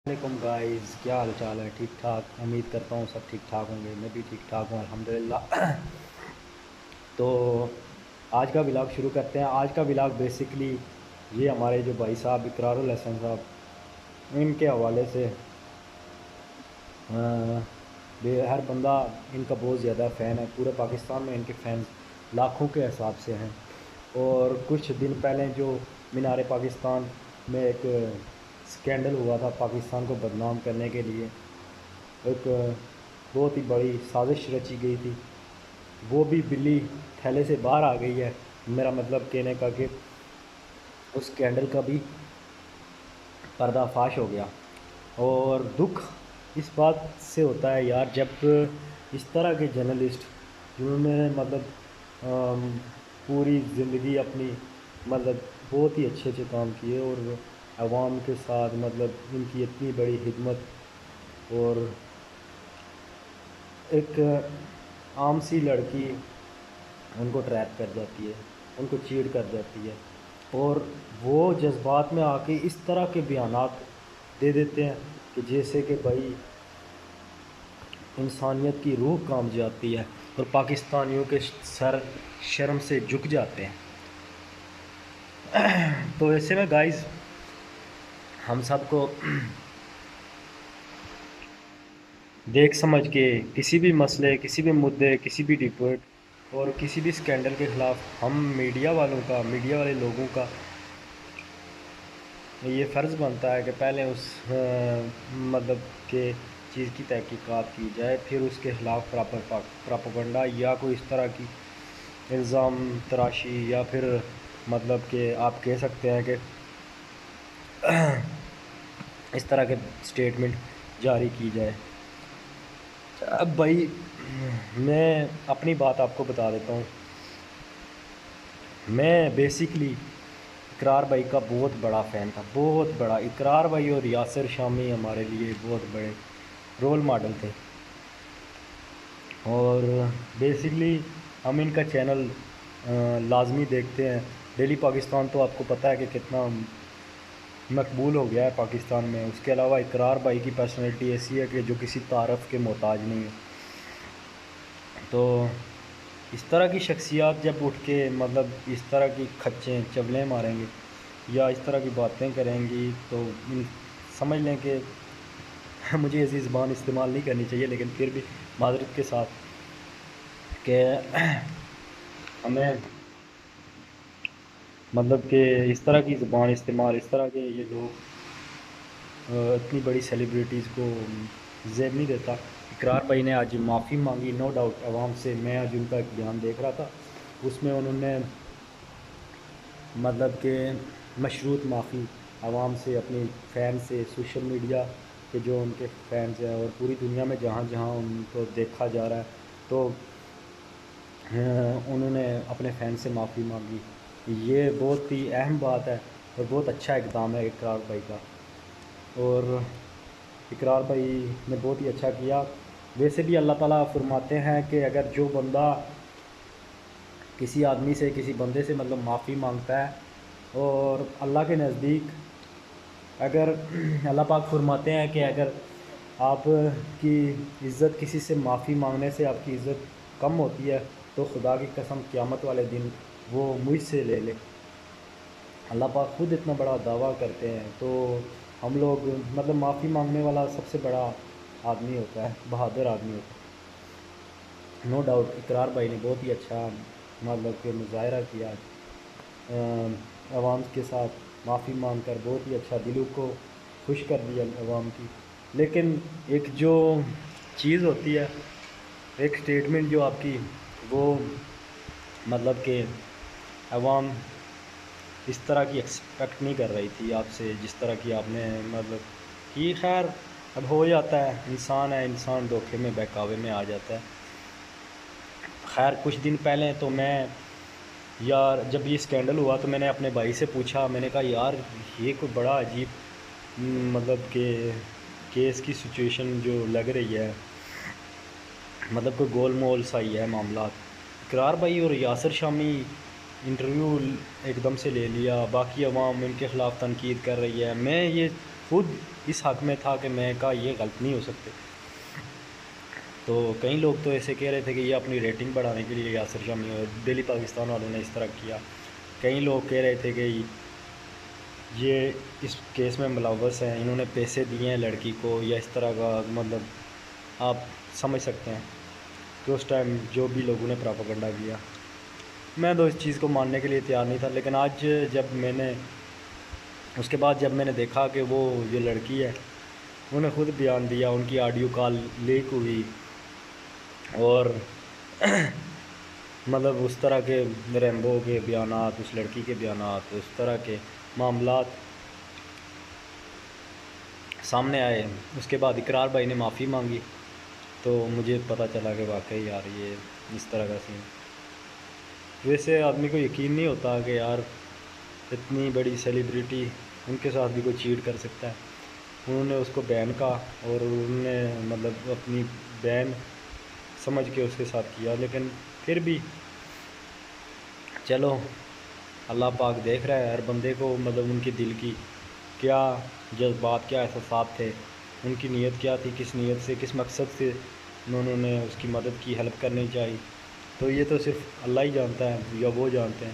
वालेकुम गाइस, क्या हाल चाल है? ठीक ठाक, उम्मीद करता हूँ सब ठीक ठाक होंगे। मैं भी ठीक ठाक हूँ अल्हम्दुलिल्लाह। तो आज का व्लॉग शुरू करते हैं। आज का व्लॉग बेसिकली ये हमारे जो भाई साहब इकरारुल हसन साहब, इनके हवाले से हर बंदा इनका बहुत ज़्यादा फ़ैन है। पूरे पाकिस्तान में इनके फैंस लाखों के हिसाब से हैं। और कुछ दिन पहले जो मीनार पाकिस्तान में एक स्कैंडल हुआ था पाकिस्तान को बदनाम करने के लिए, एक बहुत ही बड़ी साजिश रची गई थी, वो भी बिल्ली थैले से बाहर आ गई है। मेरा मतलब कहने का कि उस स्कैंडल का भी पर्दाफाश हो गया। और दुख इस बात से होता है यार, जब इस तरह के जर्नलिस्ट जिन्होंने मतलब पूरी ज़िंदगी अपनी मतलब बहुत ही अच्छे अच्छे काम किए और आवाम के साथ मतलब इनकी इतनी बड़ी खिदमत, और एक आम सी लड़की उनको ट्रैप कर जाती है, उनको चीट कर जाती है, और वो जज्बात में आके इस तरह के बयानात दे देते हैं कि जैसे कि भाई इंसानियत की रूह कांप जाती है और पाकिस्तानियों के सर शर्म से झुक जाते हैं। तो ऐसे में गाइस हम सबको देख समझ के किसी भी मसले, किसी भी मुद्दे, किसी भी डिबेट और किसी भी स्कैंडल के ख़िलाफ़ हम मीडिया वालों का, मीडिया वाले लोगों का ये फ़र्ज़ बनता है कि पहले उस मतलब के चीज़ की तहकीकात की जाए, फिर उसके ख़िलाफ़ प्रोपेगेंडा या कोई इस तरह की इल्ज़ाम तराशी, या फिर मतलब कि आप कह सकते हैं कि इस तरह के स्टेटमेंट जारी की जाए। अब भाई मैं अपनी बात आपको बता देता हूँ। मैं बेसिकली इकरार भाई का बहुत बड़ा फ़ैन था, बहुत बड़ा। इकरार भाई और यासिर शामी हमारे लिए बहुत बड़े रोल मॉडल थे। और बेसिकली हम इनका चैनल लाजमी देखते हैं। डेली पाकिस्तान तो आपको पता है कि कितना मकबूल हो गया है पाकिस्तान में। उसके अलावा इकरार भाई की पर्सनैलिटी ऐसी है कि जो किसी तारफ़ के मोहताज नहीं है। तो इस तरह की शख्सियात जब उठ के मतलब इस तरह की खच्चें चवलें मारेंगे या इस तरह की बातें करेंगी, तो समझ लें कि मुझे ऐसी ज़बान इस्तेमाल नहीं करनी चाहिए, लेकिन फिर भी माज़रत के साथ कि हमें मतलब कि इस तरह की ज़बान इस्तेमाल, इस तरह के ये लोग इतनी बड़ी सेलिब्रिटीज़ को ज़ेब नहीं देता। इकरार भाई ने आज माफ़ी मांगी, नो डाउट, आवाम से। मैं आज उनका एक बयान देख रहा था, उसमें उन्होंने मतलब कि मशरूत माफ़ी आवाम से, अपनी फ़ैन से, सोशल मीडिया के जो उनके फ़ैन्स हैं और पूरी दुनिया में जहाँ जहाँ उनको देखा जा रहा है, तो उन्होंने अपने फ़ैन से माफ़ी मांगी। ये बहुत ही अहम बात है और बहुत अच्छा इक़दाम है इकरार भाई का। और इकरार भाई ने बहुत ही अच्छा किया। वैसे भी अल्लाह ताला फरमाते हैं कि अगर जो बंदा किसी आदमी से, किसी बंदे से मतलब माफ़ी मांगता है और अल्लाह के नज़दीक अगर अल्लाह पाक फरमाते हैं कि अगर आपकी इज़्ज़त किसी से माफ़ी मांगने से आपकी इज़्ज़त कम होती है, तो खुदा की कसम क़यामत वाले दिन वो मुझसे ले ले। अल्लाह पाक खुद इतना बड़ा दावा करते हैं, तो हम लोग मतलब माफ़ी मांगने वाला सबसे बड़ा आदमी होता है, बहादुर आदमी होता है। नो डाउट इकरार भाई ने बहुत ही अच्छा मतलब कि मुज़ाहरा किया आवाम के साथ, माफ़ी मांग कर बहुत ही अच्छा दिलों को खुश कर दिया आवाम की। लेकिन एक जो चीज़ होती है, एक स्टेटमेंट जो आपकी, वो मतलब कि आवाम इस तरह की एक्सपेक्ट नहीं कर रही थी आपसे, जिस तरह की आपने मतलब कि। खैर अब हो जाता है, इंसान है, इंसान धोखे में बहकावे में आ जाता है। खैर कुछ दिन पहले तो मैं यार, जब ये स्कैंडल हुआ तो मैंने अपने भाई से पूछा, मैंने कहा यार ये कोई बड़ा अजीब मतलब कि केस की सिचुएशन जो लग रही है, मतलब कोई गोल मोल सा ही है मामला। इकरार भाई और यासिर शामी इंटरव्यू एकदम से ले लिया, बाकी अवाम इनके ख़िलाफ़ तनकीद कर रही है। मैं ये خود اس حق میں تھا کہ میں کہا یہ غلط نہیں ہو سکتے. تو کئی لوگ تو ایسے کہہ رہے تھے کہ یہ اپنی ریٹنگ بڑھانے کے لیے یاسر شامی اور ڈیلی پاکستان والوں نے اس طرح کیا. کئی لوگ کہہ رہے تھے کہ یہ اس کیس میں ملوث ہیں، انہوں نے پیسے دیے ہیں لڑکی کو یا اس طرح کا. مطلب آپ سمجھ سکتے ہیں کہ اس ٹائم جو بھی لوگوں نے پراپاگنڈا کیا. میں تو اس چیز کو ماننے کے لیے تیار نہیں تھا، لیکن آج جب میں نے اس کے بعد جب میں نے دیکھا کہ وہ جو لڑکی ہے انہوں نے خود بیان دیا، ان کی آڈیو کال لیک ہوئی اور مطلب اس طرح کے ریمبو کے بیانات، اس لڑکی کے بیانات، اس طرح کے معاملات سامنے آئے. اس کے بعد اقرار بھائی نے معافی مانگی تو مجھے پتہ چلا کہ واقعی یار یہ اس طرح کا سین. ویسے آدمی کو یقین نہیں ہوتا کہ یار اتنی بڑی سیلیبریٹی ان کے ساتھ بھی کوئی چیٹ کر سکتا ہے. انہوں نے اس کو بہن کہا اور انہوں نے مطلب اپنی بہن سمجھ کے اس کے ساتھ کیا، لیکن پھر بھی چلو اللہ پاک دیکھ رہا ہے ہر بندے کو. مطلب ان کی دل کی کیا جذبات، کیا احساسات تھے، ان کی نیت کیا تھی، کس نیت سے، کس مقصد سے انہوں نے اس کی مدد کی، ہیلپ کرنی چاہیے. تو یہ تو صرف اللہ ہی جانتا ہے یا وہ جانتے ہیں.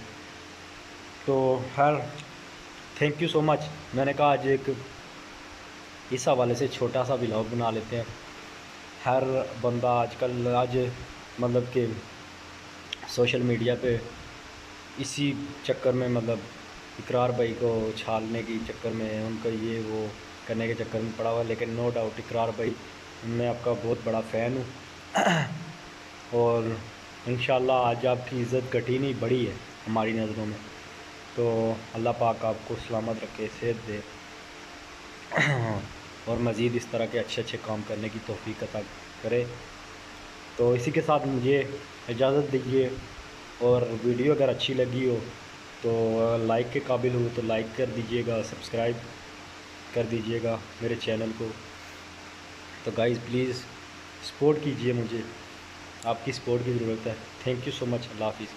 تو خیر تھینک یو سو مچ. میں نے کہا آج ایک اس حوالے سے چھوٹا سا ولاگ بنا لیتے ہیں. ہر بندہ آج مطلب کہ سوشل میڈیا پہ اسی چکر میں مطلب اقرار بھائی کو چھالنے کی چکر میں، ان کا یہ وہ کرنے کے چکر میں پڑا ہوا ہے. لیکن نو ڈاؤٹ اقرار بھائی میں آپ کا بہت بڑا فین ہوں اور انشاءاللہ آج آپ کی عزت گھٹی نہیں بڑھی ہے ہماری نظروں میں. تو اللہ پاک آپ کو سلامت رکھے، صحت دے اور مزید اس طرح کے اچھے اچھے کام کرنے کی توفیق عطا کرے. تو اسی کے ساتھ مجھے اجازت دیجیے، اور ویڈیو اگر اچھی لگی ہو تو لائک کے قابل ہو تو لائک کر دیجیے گا، سبسکرائب کر دیجیے گا میرے چینل کو. تو گائز پلیز سپورٹ کیجیے، مجھے آپ کی سپورٹ کی ضرورت ہے. تھینک یو سو مچ. اللہ حافظ.